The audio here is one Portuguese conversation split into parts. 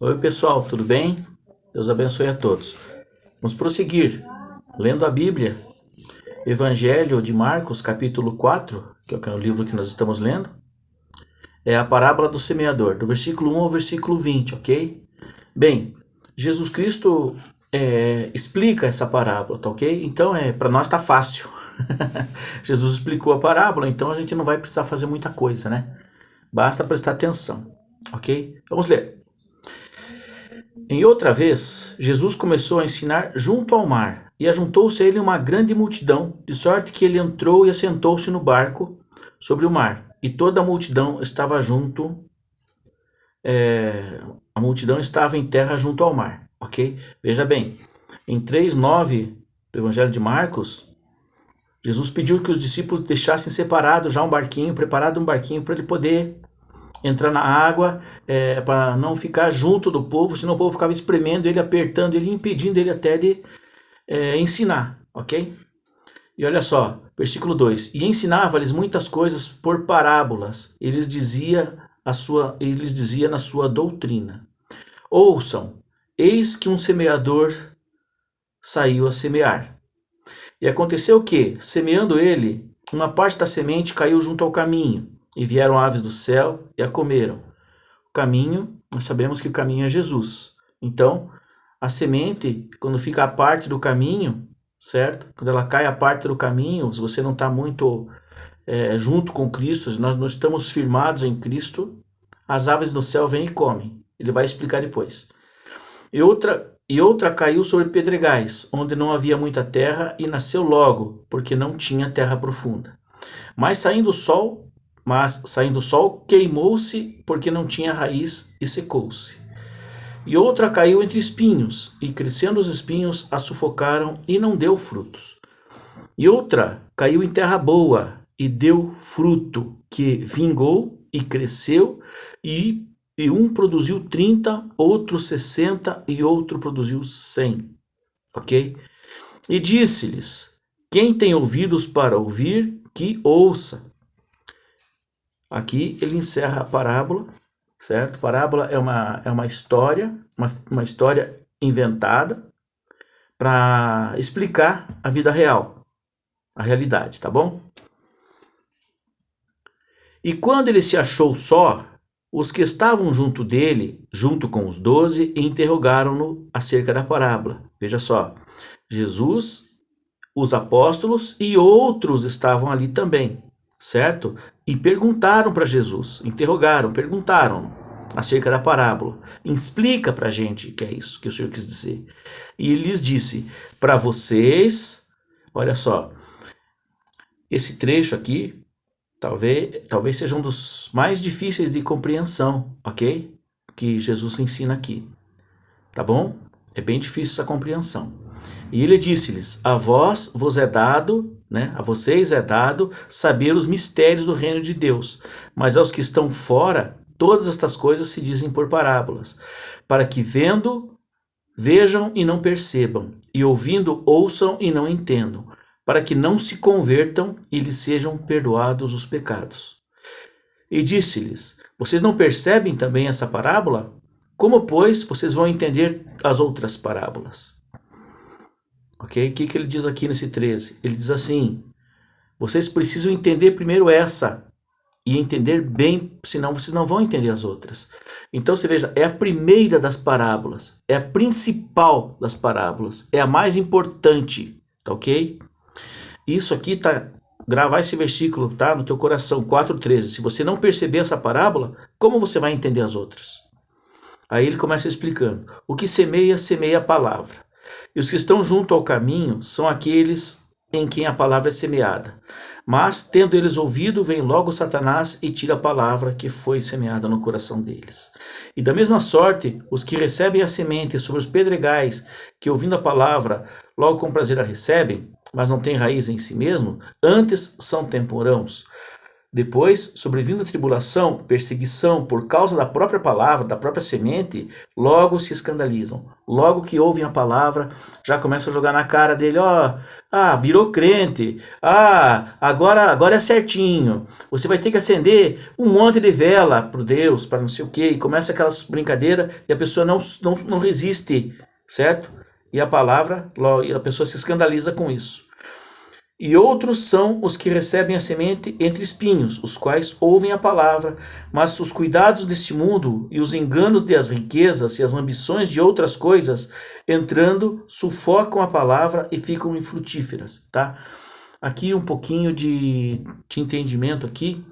Oi, pessoal, tudo bem? Deus abençoe a todos. Vamos prosseguir lendo a Bíblia, Evangelho de Marcos, capítulo 4, que é o livro que nós estamos lendo. É a parábola do semeador, do versículo 1 ao versículo 20, ok? Bem, Jesus Cristo explica essa parábola, tá ok? Então, para nós tá fácil. Jesus explicou a parábola, então a gente não vai precisar fazer muita coisa, né? Basta prestar atenção, ok? Vamos ler. Em outra vez, Jesus começou a ensinar junto ao mar, e ajuntou-se a ele uma grande multidão, de sorte que ele entrou e assentou-se no barco sobre o mar, e toda a multidão estava a multidão estava em terra junto ao mar, ok? Veja bem, em 3:9 do Evangelho de Marcos, Jesus pediu que os discípulos deixassem separado já um barquinho, preparado um barquinho para ele poder entrar na água, para não ficar junto do povo, senão o povo ficava espremendo ele, apertando ele, impedindo ele até de ensinar, ok? E olha só, versículo 2: E ensinava-lhes muitas coisas por parábolas, eles dizia na sua doutrina: Ouçam, eis que um semeador saiu a semear. E aconteceu que, semeando ele, uma parte da semente caiu junto ao caminho, e vieram aves do céu e a comeram. O caminho, nós sabemos que o caminho é Jesus. Então, a semente, quando fica a parte do caminho, certo? Quando ela cai a parte do caminho, se você não está muito junto com Cristo, se nós não estamos firmados em Cristo, as aves do céu vêm e comem. Ele vai explicar depois. E outra caiu sobre pedregais, onde não havia muita terra, e nasceu logo, porque não tinha terra profunda. Mas saindo o sol, queimou-se, porque não tinha raiz, e secou-se. E outra caiu entre espinhos, e crescendo os espinhos a sufocaram, e não deu frutos. E outra caiu em terra boa, e deu fruto, que vingou e cresceu, e um produziu 30, outro 60 e outro produziu 100. Ok? E disse-lhes: Quem tem ouvidos para ouvir, que ouça. Aqui ele encerra a parábola, certo? Parábola é uma história, uma história inventada para explicar a vida real, a realidade, tá bom? E quando ele se achou só, os que estavam junto dele, junto com os 12, interrogaram-no acerca da parábola. Veja só, Jesus, os apóstolos e outros estavam ali também, certo? E perguntaram para Jesus, perguntaram acerca da parábola. Explica para a gente o que é isso que o Senhor quis dizer. E ele lhes disse: para vocês, olha só, esse trecho aqui talvez seja um dos mais difíceis de compreensão, ok? Que Jesus ensina aqui, tá bom? É bem difícil essa compreensão. E ele disse-lhes: a vós vos é dado, né? A vocês é dado saber os mistérios do reino de Deus, mas aos que estão fora, todas estas coisas se dizem por parábolas, para que vendo, vejam e não percebam, e ouvindo, ouçam e não entendam, para que não se convertam e lhes sejam perdoados os pecados. E disse-lhes: vocês não percebem também essa parábola? Como, pois, vocês vão entender as outras parábolas? Ok? O que ele diz aqui nesse 13? Ele diz assim: vocês precisam entender primeiro essa, e entender bem, senão vocês não vão entender as outras. Então você veja, é a primeira das parábolas, é a principal das parábolas, é a mais importante, tá ok? Isso aqui tá, gravar esse versículo, tá, no teu coração, 4:13. Se você não perceber essa parábola, como você vai entender as outras? Aí ele começa explicando: o que semeia, semeia a palavra. E os que estão junto ao caminho são aqueles em quem a palavra é semeada. Mas, tendo eles ouvido, vem logo Satanás e tira a palavra que foi semeada no coração deles. E da mesma sorte, os que recebem a semente sobre os pedregais, que ouvindo a palavra, logo com prazer a recebem, mas não têm raiz em si mesmo, antes são temporãos, Depois, sobrevindo a tribulação, perseguição por causa da própria palavra, da própria semente, logo se escandalizam. Logo que ouvem a palavra, já começam a jogar na cara dele, virou crente, agora é certinho, você vai ter que acender um monte de vela pro Deus, para não sei o quê, e começa aquelas brincadeiras e a pessoa não resiste, certo? E a pessoa se escandaliza com isso. E outros são os que recebem a semente entre espinhos, os quais ouvem a palavra, mas os cuidados deste mundo e os enganos das riquezas e as ambições de outras coisas, entrando, sufocam a palavra e ficam infrutíferas, tá? Aqui um pouquinho de entendimento aqui.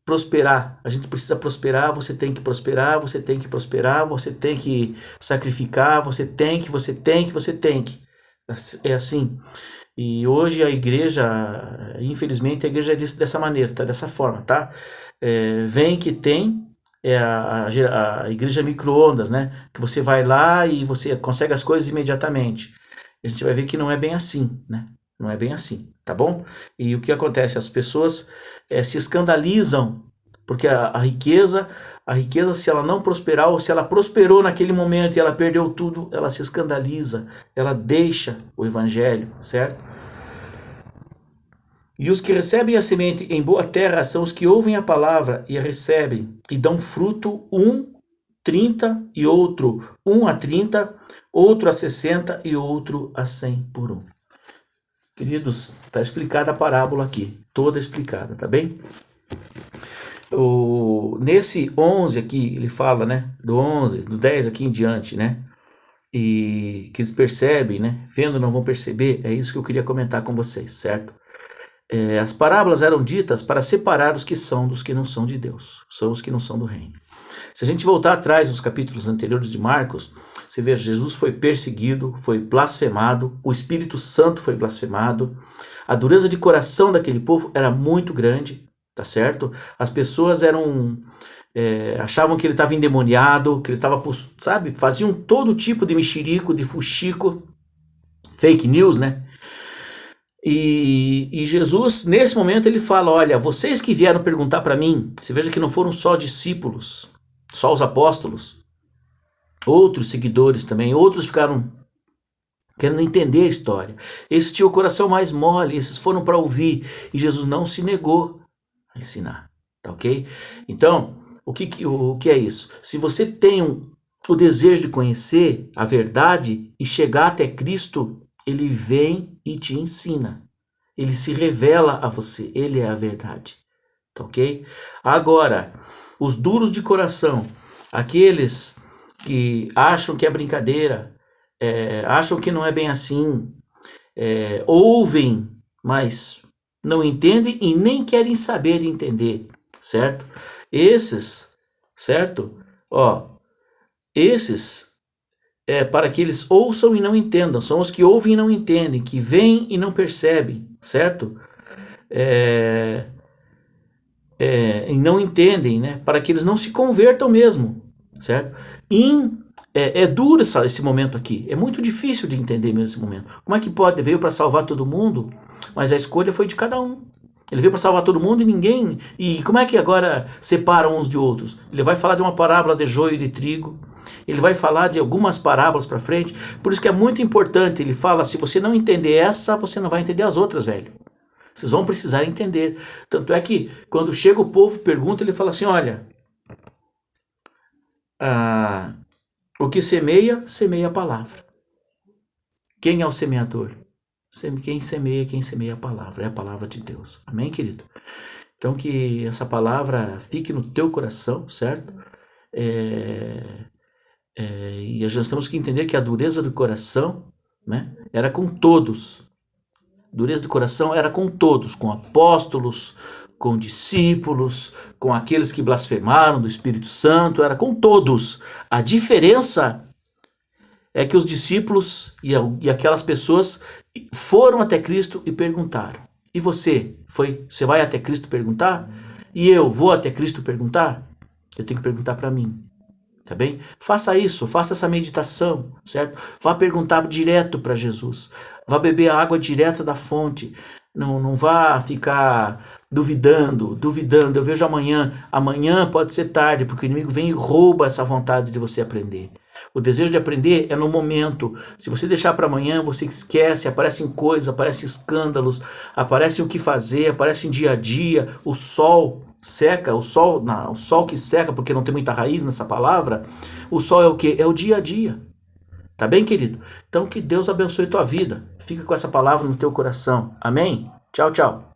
Prosperar, a gente precisa prosperar, você tem que prosperar, você tem que prosperar, você tem que sacrificar, você tem que. É assim. E hoje a igreja, infelizmente, a igreja é dessa maneira, tá? Dessa forma, tá? Vem que tem, a igreja micro-ondas, né? Que você vai lá e você consegue as coisas imediatamente. A gente vai ver que não é bem assim, né? Não é bem assim, tá bom? E o que acontece? As pessoas se escandalizam, porque a riqueza, se ela não prosperar, ou se ela prosperou naquele momento e ela perdeu tudo, ela se escandaliza, ela deixa o evangelho, certo? E os que recebem a semente em boa terra são os que ouvem a palavra e a recebem, e dão fruto 30 e outro 1 a 30, outro a 60 e outro a 100 por um. Queridos, está explicada a parábola aqui, toda explicada, tá bem? Nesse 11 aqui, ele fala, né, do 10 aqui em diante, né, e que eles percebem, né, vendo não vão perceber, é isso que eu queria comentar com vocês, certo? As parábolas eram ditas para separar os que são dos que não são de Deus, são os que não são do reino. Se a gente voltar atrás nos capítulos anteriores de Marcos, você vê, Jesus foi perseguido, foi blasfemado, o Espírito Santo foi blasfemado, a dureza de coração daquele povo era muito grande, tá certo? As pessoas achavam que ele estava endemoniado, que ele estava, sabe, faziam todo tipo de mexerico, de fuxico, fake news, né? E Jesus, nesse momento, ele fala, olha, vocês que vieram perguntar para mim, você veja que não foram só discípulos, só os apóstolos, outros seguidores também, outros ficaram querendo entender a história. Esses tinham o coração mais mole, esses foram para ouvir, e Jesus não se negou a ensinar, tá ok? Então, o que é isso? Se você tem o desejo de conhecer a verdade e chegar até Cristo, ele vem e te ensina. Ele se revela a você, ele é a verdade, tá ok? Agora, os duros de coração, aqueles que acham que é brincadeira, acham que não é bem assim, ouvem, mas não entendem e nem querem saber de entender, certo? Esses, certo? Esses, para que eles ouçam e não entendam, são os que ouvem e não entendem, que veem e não percebem, certo? E não entendem, né? Para que eles não se convertam mesmo, certo? É duro esse momento aqui, é muito difícil de entender mesmo esse momento. Como é que pode? Veio para salvar todo mundo, mas a escolha foi de cada um. Ele veio para salvar todo mundo e ninguém... E como é que agora separam uns de outros? Ele vai falar de uma parábola de joio e de trigo, ele vai falar de algumas parábolas para frente, por isso que é muito importante, ele fala, se você não entender essa, você não vai entender as outras, velho. Vocês vão precisar entender. Tanto é que, quando chega o povo, pergunta, ele fala assim, olha, o que semeia, semeia a palavra. Quem é o semeador? Quem semeia a palavra, é a palavra de Deus. Amém, querido? Então, que essa palavra fique no teu coração, certo? E nós temos que entender que a dureza do coração, né, era com todos. Dureza do coração era com todos, com apóstolos, com discípulos, com aqueles que blasfemaram do Espírito Santo, era com todos. A diferença é que os discípulos e aquelas pessoas foram até Cristo e perguntaram. E você vai até Cristo perguntar? E eu vou até Cristo perguntar? Eu tenho que perguntar para mim. Tá bem? Faça isso, faça essa meditação, certo? Vá perguntar direto para Jesus. Vá beber a água direta da fonte. Não vá ficar duvidando. Eu vejo amanhã pode ser tarde, porque o inimigo vem e rouba essa vontade de você aprender. O desejo de aprender é no momento. Se você deixar para amanhã, você esquece, aparecem coisas, aparecem escândalos, aparece o que fazer, aparece em dia a dia, o sol seca, o sol que seca, porque não tem muita raiz nessa palavra. O sol é o quê? É o dia a dia. Tá bem, querido? Então que Deus abençoe tua vida. Fica com essa palavra no teu coração. Amém? Tchau, tchau.